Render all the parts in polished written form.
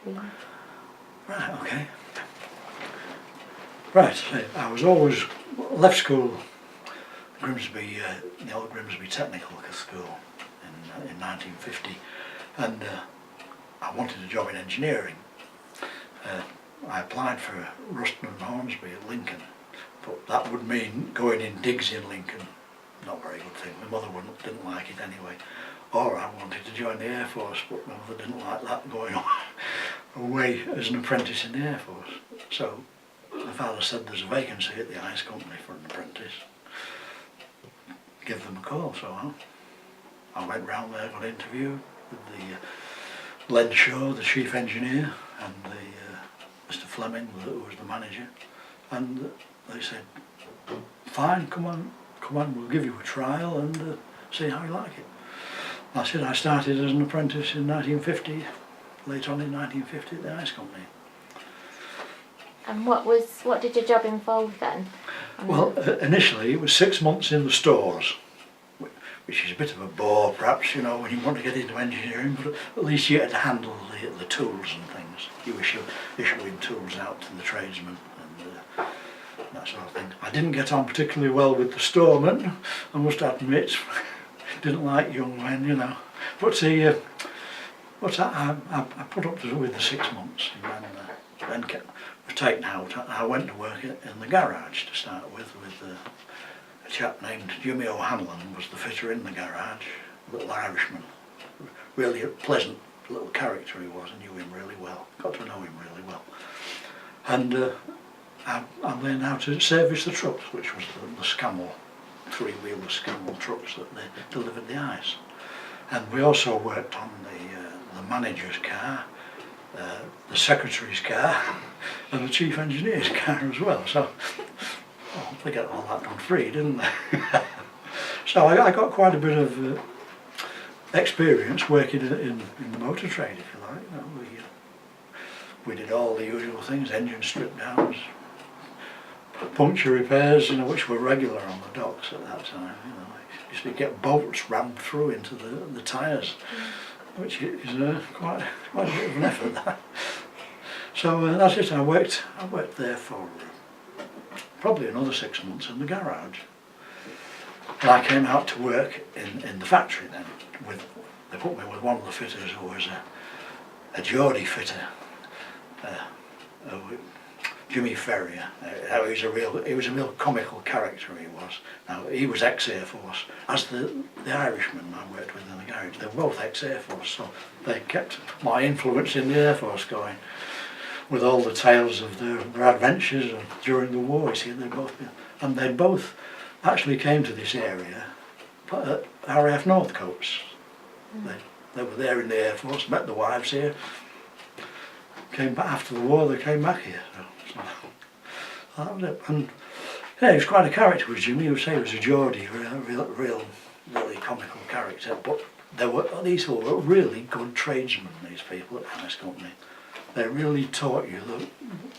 Yeah. Right, okay. Right, so I was always left school, Grimsby, the old Grimsby Technical School in 1950, and I wanted a job in engineering. I applied for Ruston and Hornsby at Lincoln, but that would mean going in digs in Lincoln. Not a very good thing. My mother didn't like it anyway. Or I wanted to join the Air Force, but my mother didn't like that, going away as an apprentice in the Air Force. So my father said there's a vacancy at the ice company for an apprentice. Give them a call. So I went round there, got interviewed with the Len Shaw, the chief engineer, and the Mr. Fleming, who was the manager, and they said, fine, come on, we'll give you a trial and see how you like it. That's it. I started as an apprentice in 1950, late on in 1950 at the ice company. And what did your job involve then? Well, initially it was 6 months in the stores, which is a bit of a bore perhaps, you know, when you want to get into engineering, but at least you had to handle the tools and things. You were issuing tools out to the tradesmen and that sort of thing. I didn't get on particularly well with the storeman, I must admit. Didn't like young men, you know. But I put up with the 6 months, and then was taken out. I went to work in the garage to start with a chap named Jimmy O'Hanlon was the fitter in the garage, a little Irishman. Really a pleasant little character he was. I knew him really well, got to know him really well. And I learned how to service the trucks, which was the Scammell, three-wheeler Scammell trucks that they delivered the ice. And we also worked on the manager's car, the secretary's car, and the chief engineer's car as well. So they got all that done free, didn't they? So I got quite a bit of experience working in the motor trade, if you like. You know, we did all the usual things: engine strip downs, puncture repairs, you know, which were regular on the docks at that time. You know, used to get bolts rammed through into the tyres, which is quite a bit of an effort. That. So that's it. I worked there for probably another 6 months in the garage. And I came out to work in the factory then. They put me with one of the fitters who was a Geordie fitter. Jimmy Ferrier. He was a real comical character, he was. Now, he was ex-Air Force, as the Irishman I worked with in the garage. They were both ex-Air Force, so they kept my influence in the Air Force going, with all the tales of their adventures during the war. You see, they both actually came to this area at RAF Northcotes. They were there in the Air Force, met the wives here, came back after the war, they came back here. So that was it. And yeah, he was quite a character, was Jimmy. He was a Geordie, really comical character. But these were really good tradesmen, these people at the ice company. They really taught you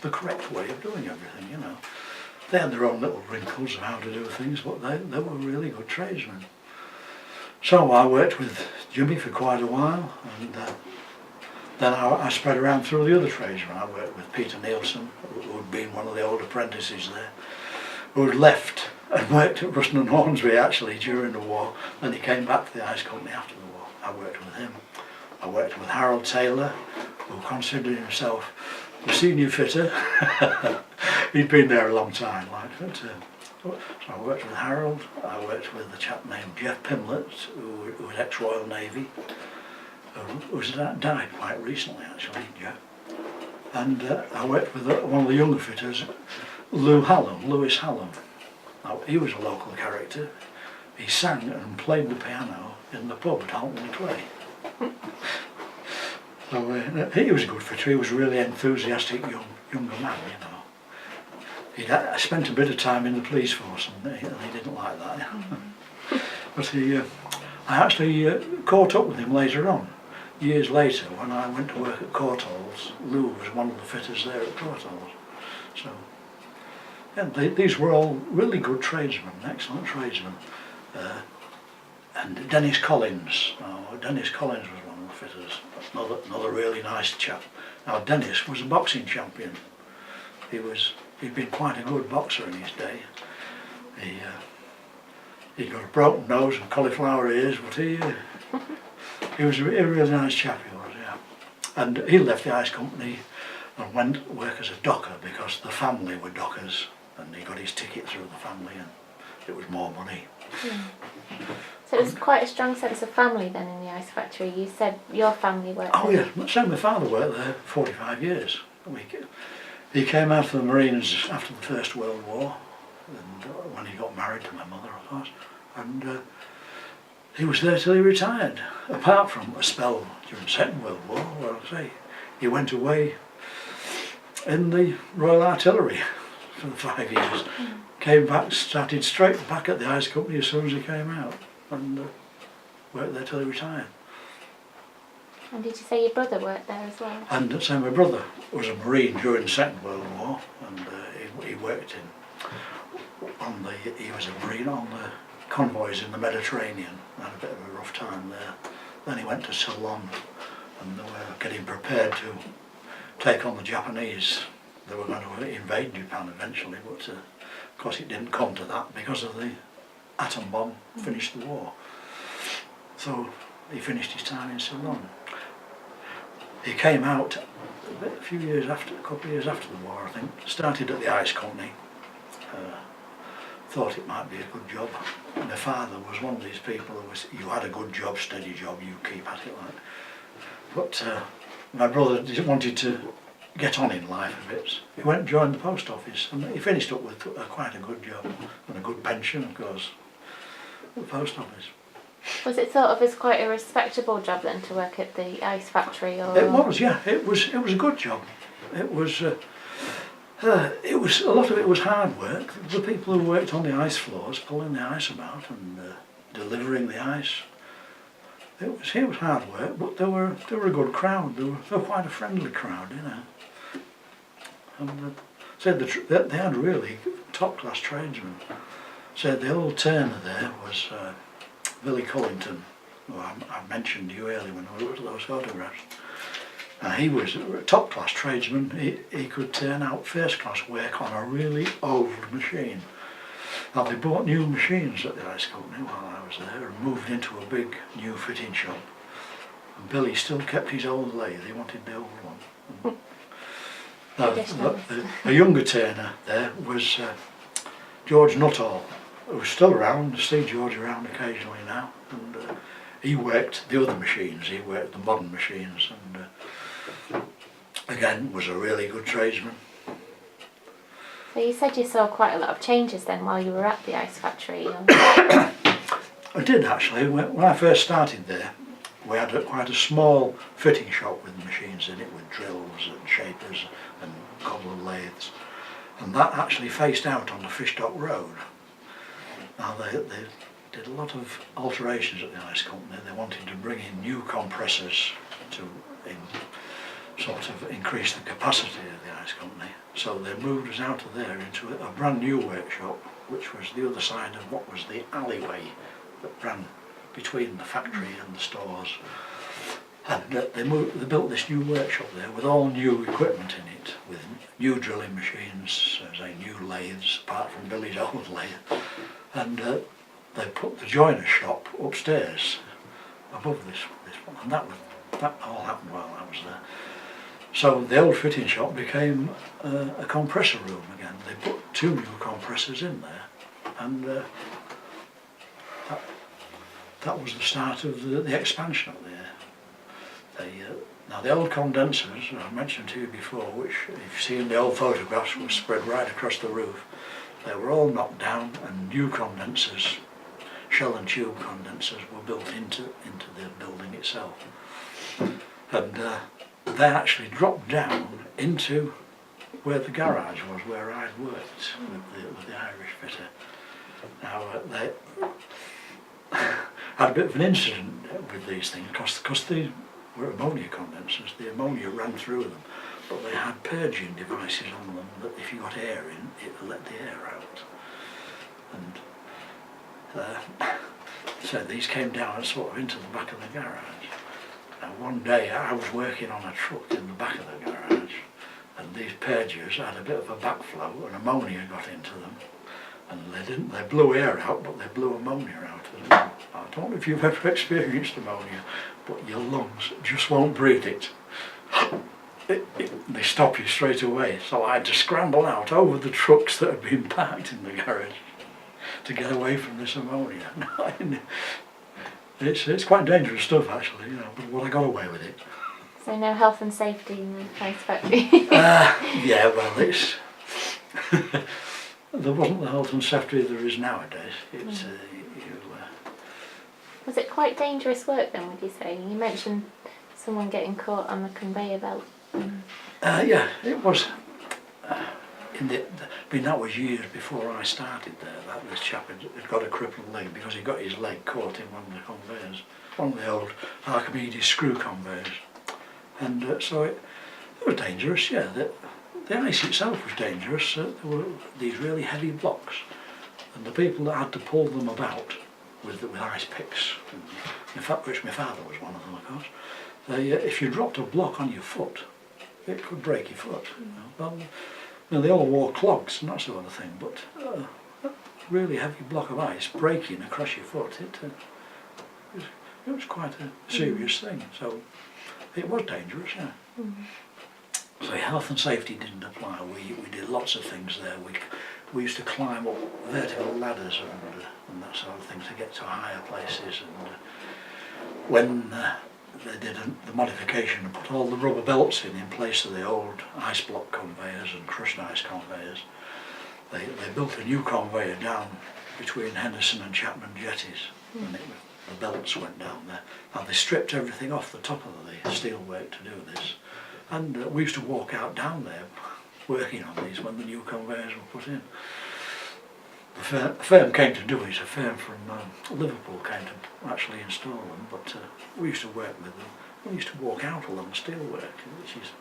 the correct way of doing everything, you know. They had their own little wrinkles of how to do things, but they were really good tradesmen. So I worked with Jimmy for quite a while, and then I spread around through the other tradesmen. I worked with Peter Nielsen, who had been one of the old apprentices there, who had left and worked at Ruston and Hornsby actually during the war. Then he came back to the ice company after the war. I worked with him. I worked with Harold Taylor, who considered himself the senior fitter. He'd been there a long time, so I worked with Harold. I worked with a chap named Jeff Pimlett, who was ex-Royal Navy, who died quite recently actually, Jeff. And I worked with one of the younger fitters, Lewis Hallam. Now, he was a local character. He sang and played the piano in the pub at Halton Clay. So he was a good fitter. He was a really enthusiastic younger man, you know. He'd spent a bit of time in the police force, and he didn't like that. But I actually caught up with him later on. Years later, when I went to work at Courtaulds, Lou was one of the fitters there at Courtaulds. So, yeah, these were all really good tradesmen, excellent tradesmen. And Dennis Collins. Dennis Collins was one of the fitters. Another really nice chap. Now Dennis was a boxing champion. He'd been quite a good boxer in his day. He'd got a broken nose and cauliflower ears, but he was a really nice chap, he was, yeah. And he left the ice company and went to work as a docker because the family were dockers, and he got his ticket through the family, and it was more money. So it was quite a strong sense of family then in the ice factory. You said your family worked there. Oh yeah, so my father worked there 45 years. He came out of the Marines after the First World War, and when he got married to my mother, of course, and he was there till he retired, apart from a spell during the Second World War, where I say he went away in the Royal Artillery for 5 years, came back, started straight back at the ice company as soon as he came out, and worked there till he retired. And did you say your brother worked there as well? And so my brother was a Marine during the Second World War, and he worked he was a Marine on the convoys in the Mediterranean. Had a bit of a rough time there. Then he went to Sullivan, and they were getting prepared to take on the Japanese. They were going to invade Japan eventually, but of course it didn't come to that because of the atom bomb finished the war. So he finished his time in Sullivan. He came out a couple of years after the war, I think. Started at the ice company. Thought it might be a good job. My father was one of these people who was, you had a good job, steady job, you keep at it like. But my brother wanted to get on in life a bit. He went and joined the post office, and he finished up with quite a good job and a good pension, of course, at the post office. Was it thought of as quite a respectable job then to work at the ice factory? Or? It was, yeah. It was a good job. It was a lot of it was hard work. The people who worked on the ice floors, pulling the ice about and delivering the ice. It was hard work, but they were a good crowd. They were quite a friendly crowd, you know. And said they had really top class tradesmen. Said the old turner there was Billy Cullington, who I mentioned to you earlier when I looked at those photographs. He was a top class tradesman. He could turn out first class work on a really old machine. Now they bought new machines at the ice company while I was there and moved into a big new fitting shop. And Billy still kept his old lathe, he wanted the old one. A younger turner there was George Nuttall, who was still around. I see George around occasionally now. And he worked the other machines, he worked the modern machines, and again was a really good tradesman. So you said you saw quite a lot of changes then while you were at the ice factory. I did actually. When I first started there, we had quite a small fitting shop with machines in it, with drills and shapers and cobbled lathes, and that actually faced out on the Fish Dock Road. Now they did a lot of alterations at the ice company. They wanted to bring in new compressors to sort of increase the capacity of the ice company. So they moved us out of there into a brand new workshop, which was the other side of what was the alleyway that ran between the factory and the stores. And they built this new workshop there with all new equipment in it, with new drilling machines, new lathes, apart from Billy's old lathe. And they put the joiner's shop upstairs above this one, and that all happened while I was there. So the old fitting shop became a compressor room again. They put 2 new compressors in there, and that was the start of the expansion up there. Now the old condensers, I mentioned to you before, which if you've seen the old photographs, were spread right across the roof. They were all knocked down, and new condensers, shell and tube condensers, were built into the building itself. And they actually dropped down into where the garage was, where I'd worked with the Irish fitter. Now they had a bit of an incident with these things, because they were ammonia condensers. The ammonia ran through them, but they had purging devices on them that if you got air in, it would let the air out. And so these came down sort of into the back of the garage. Now one day I was working on a truck in the back of the garage, and these pages had a bit of a backflow and ammonia got into them. And they blew air out, but they blew ammonia out as well. I don't know if you've ever experienced ammonia, but your lungs just won't breathe it. They stop you straight away. So I had to scramble out over the trucks that had been parked in the garage to get away from this ammonia. It's quite dangerous stuff actually, you know, but I got away with it. So no health and safety in the ice factory? Yeah, well it's... There wasn't the health and safety there is nowadays. It's, Was it quite dangerous work then, would you say? You mentioned someone getting caught on the conveyor belt. Yeah, it was. I mean, that was years before I started there. This chap had got a crippled leg because he got his leg caught in one of the conveyors, one of the old Archimedes screw conveyors. And so it was dangerous, yeah. The ice itself was dangerous. There were these really heavy blocks, and the people that had to pull them about with ice picks, in fact, which my father was one of them, of course. If you dropped a block on your foot, it could break your foot. You know. Well, you know, they all wore clogs and that sort of thing, but a really heavy block of ice breaking across your foot, it was quite a serious thing. So it was dangerous, yeah. So health and safety didn't apply. We did lots of things there. We used to climb up vertical ladders and that sort of thing to get to higher places. And when they did the modification and put all the rubber belts in place of the old ice block conveyors and crushed ice conveyors, they built a new conveyor down between Henderson and Chapman jetties, and the belts went down there. And they stripped everything off the top of the steelwork to do this. And we used to walk out down there working on these when the new conveyors were put in. The firm came to do it, a firm from Liverpool came to actually install them, but we used to work with them. We used to walk out along steelwork, which is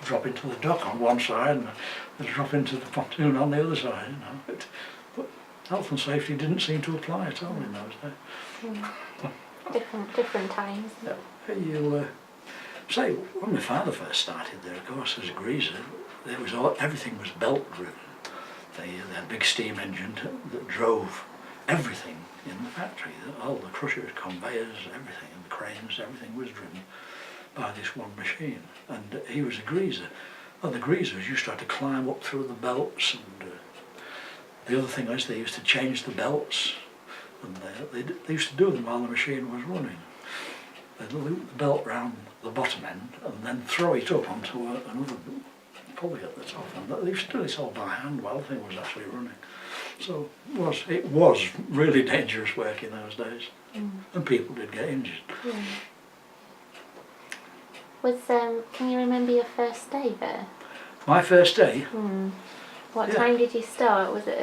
drop into the dock on one side and drop into the pontoon on the other side, you know. But health and safety didn't seem to apply at all in those days. Different times. Yeah. Say, when my father first started there, of course, as a greaser, everything was belt driven. They had a big steam engine that drove everything in the factory. All the crushers, conveyors, everything, and the cranes, everything was driven by this one machine. And he was a greaser. Well, the greasers used to have to climb up through the belts, and the other thing is they used to change the belts, and they used to do them while the machine was running. They'd loop the belt round the bottom end and then throw it up onto another pulley at the top. And they used to do this all by hand while the thing was actually running. So it was really dangerous work in those days, and people did get injured. Can you remember your first day there? My first day? What time did you start? Was it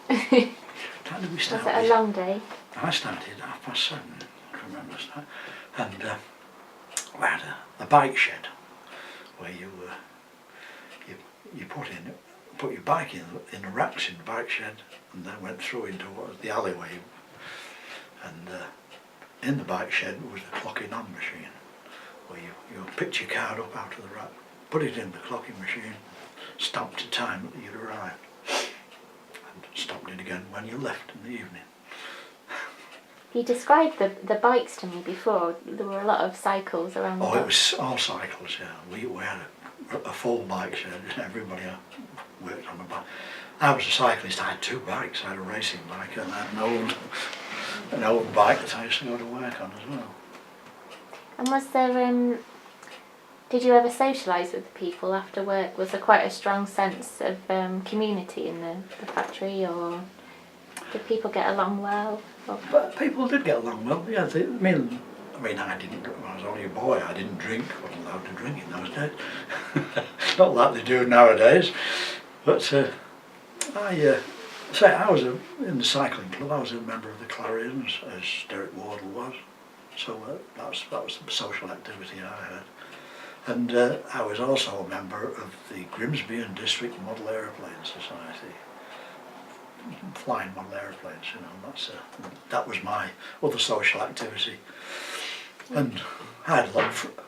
time did we start? Was it a long day? I started at 7:30, I can remember that. And we had a bike shed where you put your bike in the racks in the bike shed, and then went through into what was the alleyway. And in the bike shed was the clocking on machine, where you picked your card up out of the rack, put it in the clocking machine, stamped the time that you'd arrived, and stamped it again when you left in the evening. You described the bikes to me before. There were a lot of cycles around the Oh, block. it was all cycles, yeah. We had a full bike shed. Everybody worked on a bike. I was a cyclist. I had 2 bikes. I had a racing bike and I had an old bike that I used to go to work on as well. And was there, did you ever socialise with the people after work? Was there quite a strong sense of community in the factory, or did people get along well? But people did get along well, yeah. I mean, I didn't, when I was only a boy, I didn't drink. I wasn't allowed to drink in those days. Not like they do nowadays. But I was in the cycling club. I was a member of the Clarions, as Derek Wardle was. So that was the social activity I had. And I was also a member of the Grimsby and District Model Aeroplane Society. Flying model aeroplanes, you know, that was my other social activity. And I had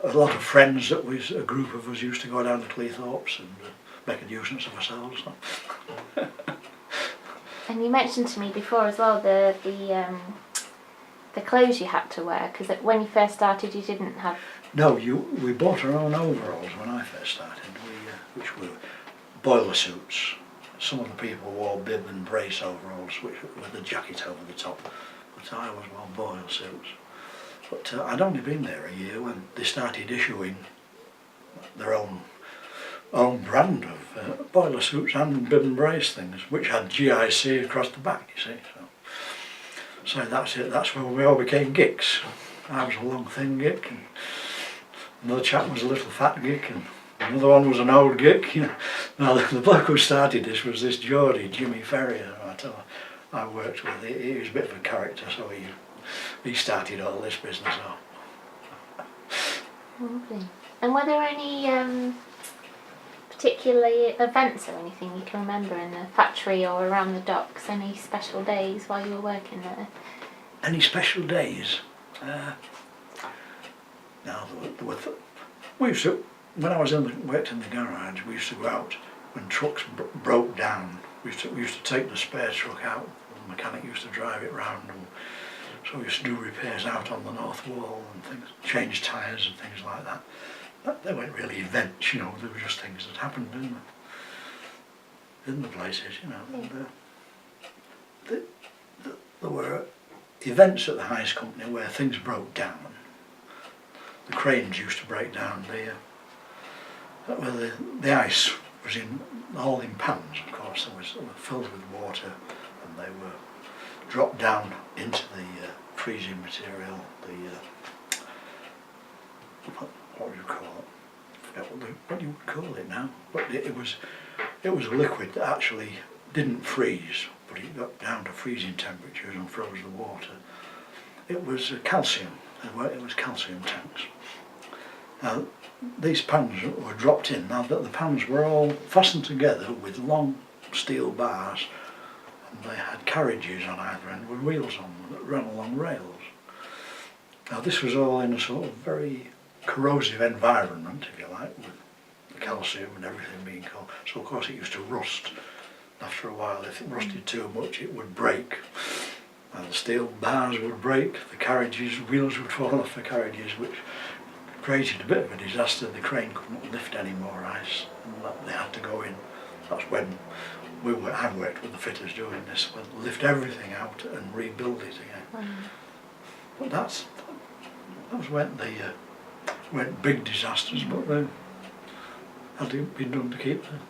a lot of friends that was, a group of us used to go down to Cleethorpes and make a nuisance of ourselves. And you mentioned to me before as well the clothes you had to wear, because when you first started you didn't have... No, we bought our own overalls when I first started, which were boiler suits. Some of the people wore bib and brace overalls with a jacket over the top, but I was wore boiler suits. But I'd only been there a year when they started issuing their own brand of boiler suits and bib and brace things, which had GIC across the back, you see. So that's it, that's when we all became geeks. I was a long thin geek, and another chap was a little fat geek, and another one was an old geek. You know. Now the bloke who started this was this Geordie, Jimmy Ferrier, I worked with. He was a bit of a character, so he started all this business off. Lovely. And were there any particular events or anything you can remember in the factory or around the docks? Any special days while you were working there? Any special days? No, we used to, when I worked in the garage, we used to go out when trucks broke down. We used to take the spare truck out. The mechanic used to drive it round, and so we used to do repairs out on the north wall and things, change tyres and things like that. But they weren't really events, you know. They were just things that happened in the places, you know. Yeah. And, there were events at the ice company where things broke down. The cranes used to break down. The ice was all in pans, of course. They were filled with water, and they were dropped down into the freezing material. What do you call it? I forget what you would call it now. But it was a liquid that actually didn't freeze, but it got down to freezing temperatures and froze the water. It was calcium. It was calcium tanks. Now these pans were dropped in. Now the pans were all fastened together with long steel bars, and they had carriages on either end with wheels on them that ran along rails. Now this was all in a sort of very corrosive environment, if you like, with the calcium and everything being cold. So of course it used to rust. After a while, if it rusted too much, it would break. And the steel bars would break, the carriages, wheels would fall off the carriages, which created a bit of a disaster. The crane couldn't lift any more ice, and they had to go in. That's when I worked with the fitters doing this, lift everything out and rebuild it again. But those weren't big disasters, but they had been done to keep them.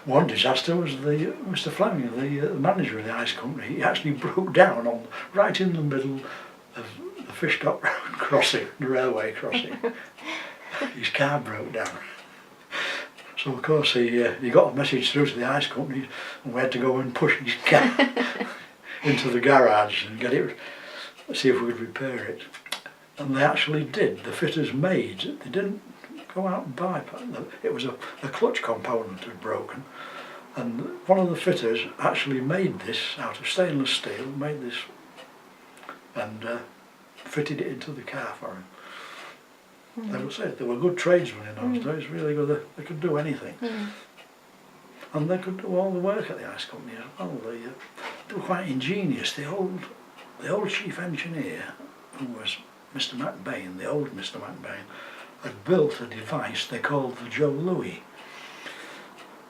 One disaster was Mr. Fleming, the manager of the ice company. He actually broke down right in the middle of the Fish Dock crossing, the railway crossing. His car broke down. So of course he got a message through to the ice company, and we had to go and push his car into the garage and see if we could repair it. And they actually did. The fitters made it. They didn't go out and buy it. It was a clutch component had broken, and one of the fitters actually made this out of stainless steel, and fitted it into the car for him. They were good tradesmen in those days, really good. They could do anything. And they could do all the work at the ice company as well. They were quite ingenious. The old chief engineer, who was Mr. McBain, the old Mr. McBain, had built a device they called the Joe Louis.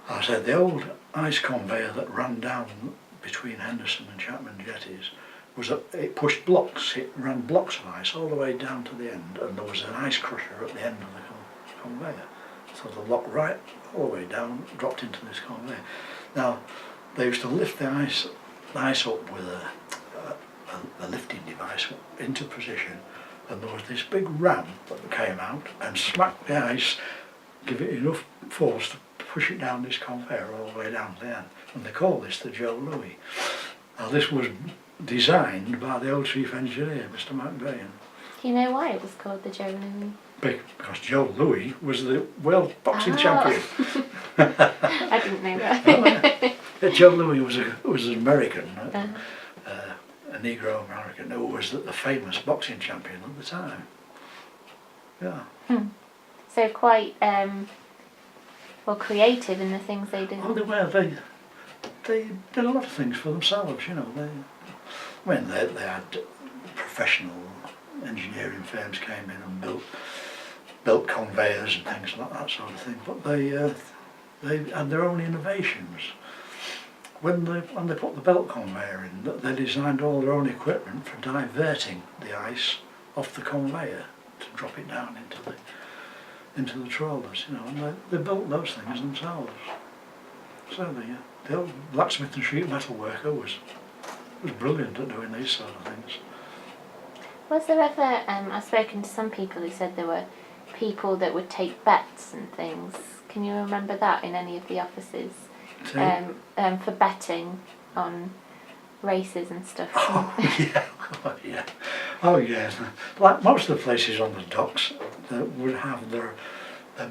I said the old ice conveyor that ran down between Henderson and Chapman jetties it pushed blocks. It ran blocks of ice all the way down to the end, and there was an ice crusher at the end of the conveyor. So the lock right all the way down dropped into this conveyor. Now they used to lift the ice up with a lifting device into position, and there was this big ram that came out and smacked the ice, give it enough force to push it down this conveyor all the way down to the end. And they call this the Joe Louis. Now this was designed by the old chief engineer, Mr. McBain. Do you know why it was called the Joe Louis? Because Joe Louis was the world boxing champion. I didn't know that. Joe Louis was an American, a Negro American, who was the famous boxing champion at the time. Yeah. So quite well creative in the things they did. Oh, they were. They did a lot of things for themselves, you know. They had professional engineering firms came in and built conveyors and things like that sort of thing. But they had their own innovations. When they put the belt conveyor in, they designed all their own equipment for diverting the ice off the conveyor to drop it down into the trawlers, you know, and they built those things themselves. So the old blacksmith and sheet metal worker was brilliant at doing these sort of things. Was there ever, I've spoken to some people who said there were people that would take bets and things. Can you remember that in any of the offices? For betting on races and stuff. Oh yeah, yeah. Oh yeah. Like most of the places on the docks that would have their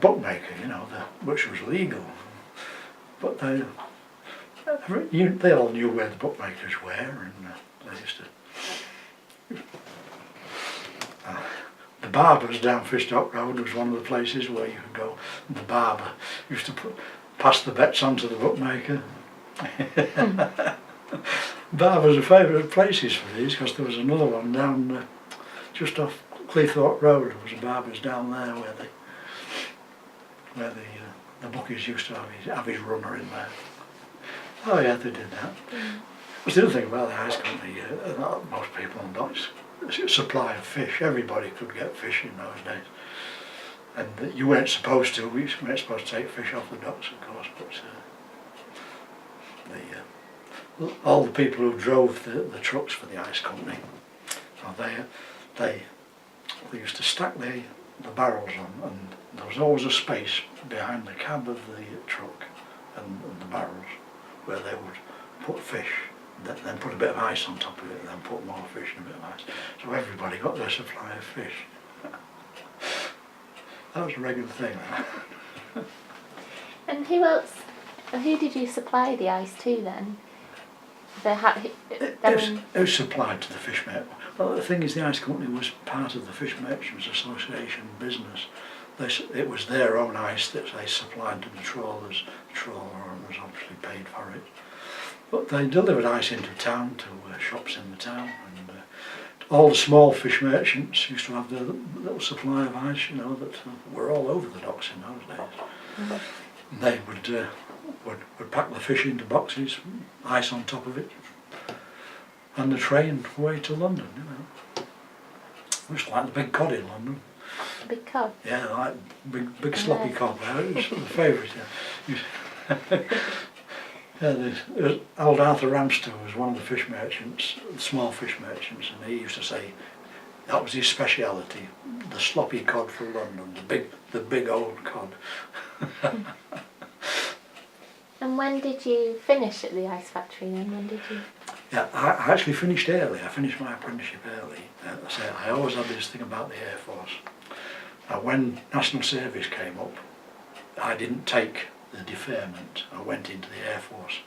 bookmaker, you know, which was legal. But they all knew where the bookmakers were, and they used to. The Barber's down Fishdock Road was one of the places where you could go. And the Barber used to pass the bets on to the bookmaker. Barber's a favourite places for these, because there was another one down just off Cleethorpe Road. There was a Barber's down there where the bookies used to have his runner in there. Oh yeah, they did that. But the other thing about the ice company, most people on docks, supply of fish. Everybody could get fish in those days, and you weren't supposed to. We weren't supposed to take fish off the docks, of course. But all the people who drove the trucks for the ice company, they used to stack the barrels on, and there was always a space behind the cab of the truck and the barrels where they would put fish, then put a bit of ice on top of it, and then put more fish and a bit of ice. So everybody got their supply of fish. That was a regular thing. And who did you supply the ice to then? It was supplied to the fish merchant. Well, the thing is, the ice company was part of the Fish Merchants Association business. It was their own ice that they supplied to the trawlers. The trawler was obviously paid for it. But they delivered ice into town to shops in the town, and all the small fish merchants used to have their little supply of ice, you know, that were all over the docks in those days. Mm-hmm. And they would pack the fish into boxes, ice on top of it, and the train away to London, you know. Just like the big cod in London. Big cod? Yeah, like big sloppy cod there. It was the favourite. Yeah, old Arthur Ramster was one of the fish merchants, the small fish merchants, and he used to say that was his speciality, the sloppy cod from London, the big old cod. And when did you finish at the ice factory then? When did you? Yeah, I actually finished early. I finished my apprenticeship early. I always had this thing about the Air Force. When National Service came up, I didn't take the deferment. I went into the Air Force.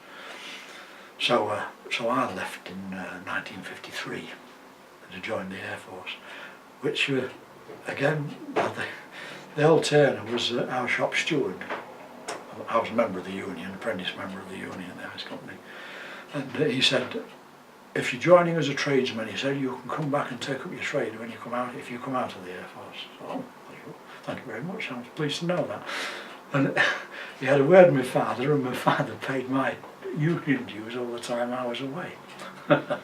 So I left in 1953 to join the Air Force, which again, the old Turner was our shop steward. I was a member of the union, apprentice member of the union at the ice company, and he said, if you're joining as a tradesman, he said, you can come back and take up your trade when you come out, if you come out of the Air Force. So, thank you very much, I was pleased to know that. And he had a word with my father, and my father paid my union dues all the time I was away. I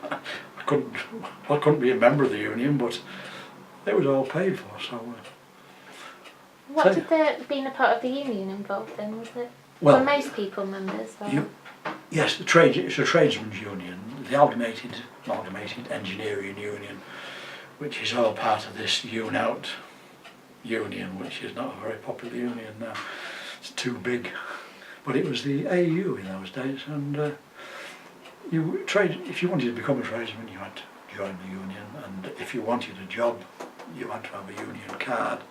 couldn't be a member of the union, but it was all paid for. So. What did being a part of the union involve then? Was it? Well, were most people members? Or? Yes, it's a tradesmen's union, the Amalgamated Engineering Union, which is all part of this UNOUT union, which is not a very popular union now. It's too big, but it was the AU in those days, and if you wanted to become a tradesman, you had to join the union, and if you wanted a job, you had to have a union card.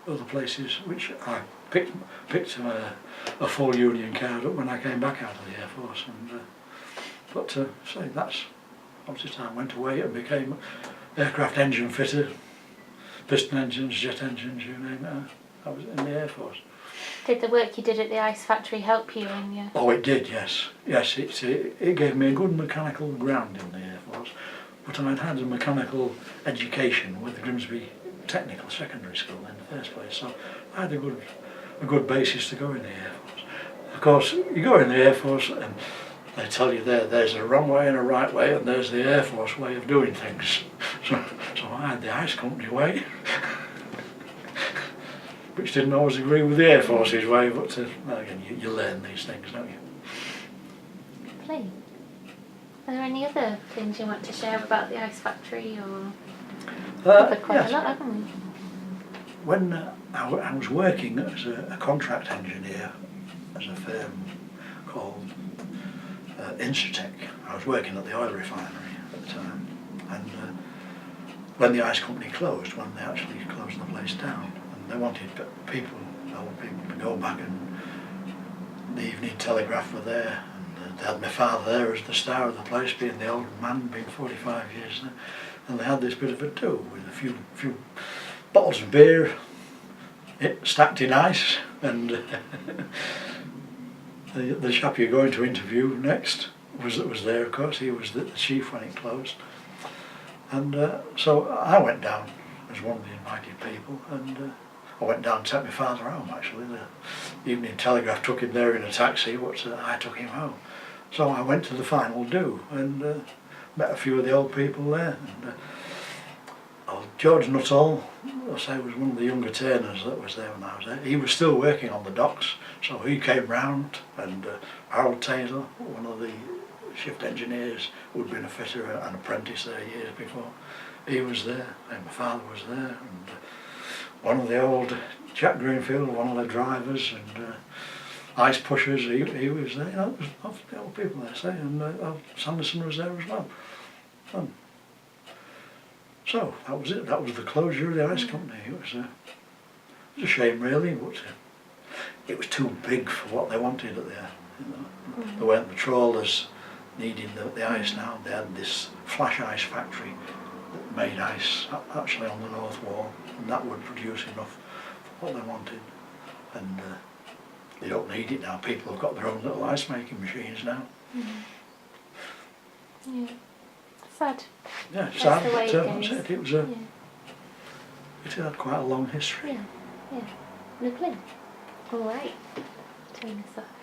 Other places, which I picked a full union card up when I came back out of the Air Force, and that's obviously I went away and became aircraft engine fitter, piston engines, jet engines, you name it. I was in the Air Force. Did the work you did at the ice factory help you in your... Oh, it did, yes. Yes, it gave me a good mechanical ground in the Air Force, but I'd had a mechanical education with the Grimsby Technical Secondary School in the first place, so I had a good basis to go in the Air Force. Of course, you go in the Air Force and they tell you there's a wrong way and a right way, and there's the Air Force way of doing things. So I had the ice company way, which didn't always agree with the Air Force's way, but well, again, you learn these things, don't you? Lovely. Are there any other things you want to share about the ice factory, or... covered quite yes. a lot, haven't we? When I was working as a contract engineer as a firm called Incitec, I was working at the oil refinery at the time, and when the ice company closed, when they actually closed the place down, and they wanted old people to go back, and the Evening Telegraph were there, and they had my father there as the star of the place, being the old man, being 45 years there, and they had this bit of a do with a few bottles of beer stacked in ice, and the chap you're going to interview next was there, of course. He was the chief when it closed, and so I went down as one of the invited people, and I went down to take my father home. Actually, the Evening Telegraph took him there in a taxi, but I took him home. So I went to the final do and met a few of the old people there. And George Nuttall, I say, was one of the younger turners that was there when I was there. He was still working on the docks, so he came round, and Harold Taylor, one of the shift engineers who had been a fitter, an apprentice there years before, he was there, and my father was there, and one of the old, Jack Greenfield, one of the drivers, and ice pushers, he was there. You know, there was lots of the old people there, say, and Sanderson was there as well. So that was it. That was the closure of the ice company. It was a shame, really, but it was too big for what they wanted at there. You know. There weren't the trawlers needing the ice now. They had this flash ice factory that made ice actually on the North Wall, and that would produce enough for what they wanted. And they don't need it now. People have got their own little ice making machines now. Yeah. Sad. Yeah, That's sad. the way But, it it was it had quite a long history. Yeah. Lovely. All right. Turn this off.